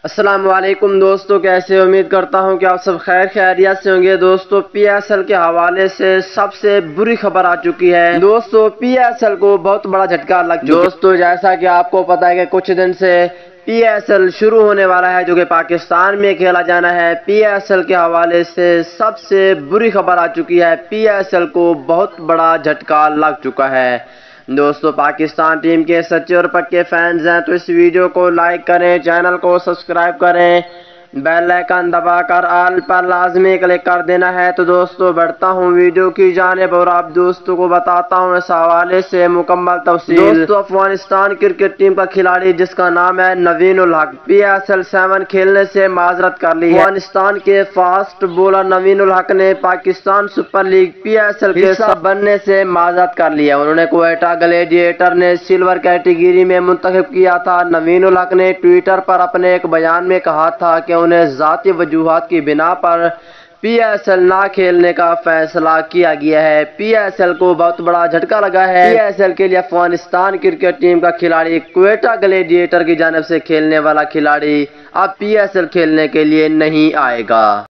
السلام علیکم دوستو، کیسے امید کرتا ہوں کہ آپ سب خیر خیریت سے ہوں گے۔ دوستو پی ایس ایل کے حوالے سے سب سے بری خبر آ چکی ہے۔ دوستو پی ایس ایل کو بہت بڑا جھٹکا لگ چکا ہے۔ دوستو جیسا کہ آپ کو پتا ہے کہ کچھ دن سے پی ایس ایل شروع ہونے والا ہے، جو کہ پاکستان میں کھیلا جانا ہے۔ پی ایس ایل کے حوالے سے سب سے بری خبر آ چکی ہے۔ پی ایس ایل کو بہت بڑا جھٹکا لگ چکا ہے۔ دوستو پاکستان ٹیم کے سچے اور پکے فینز ہیں تو اس ویڈیو کو لائک کریں، چینل کو سبسکرائب کریں، بیل آئیکن دبا کر آل پر لازمی کلک کر دینا ہے۔ تو دوستو بڑھتا ہوں ویڈیو کی جانب اور آپ دوستوں کو بتاتا ہوں اس حوالے سے مکمل تفصیل۔ دوستو افغانستان کرکٹ ٹیم کا کھلاڑی جس کا نام ہے نوین الحق، پی ایس ایل 7 کھیلنے سے معذرت کر لی ہے۔ افغانستان کے فاسٹ بولر نوین الحق نے Pakistan super league P S L کے حصہ بننے سے معذرت کر لی ہے۔ انہوں نے کوئٹہ گلیڈیٹر نے سلور کیٹیگری میں منتخب کیا تھا۔ نوین الحق نے ٹویٹر پر اپنے ایک بیان میں کہا تھا کہ انہیں ذاتی وجوہات کی بنا پر پی ایس ایل نہ کھیلنے کا فیصلہ کیا گیا ہے۔ پی ایس ایل کو بہت بڑا جھٹکا لگا ہے۔ پی ایس ایل کے لیے افغانستان کرکٹ ٹیم کا کھلاڑی کوئٹہ گلیڈیٹر کی جانب سے کھیلنے والا کھلاڑی اب پی ایس ایل کھیلنے کے لیے نہیں آئے گا۔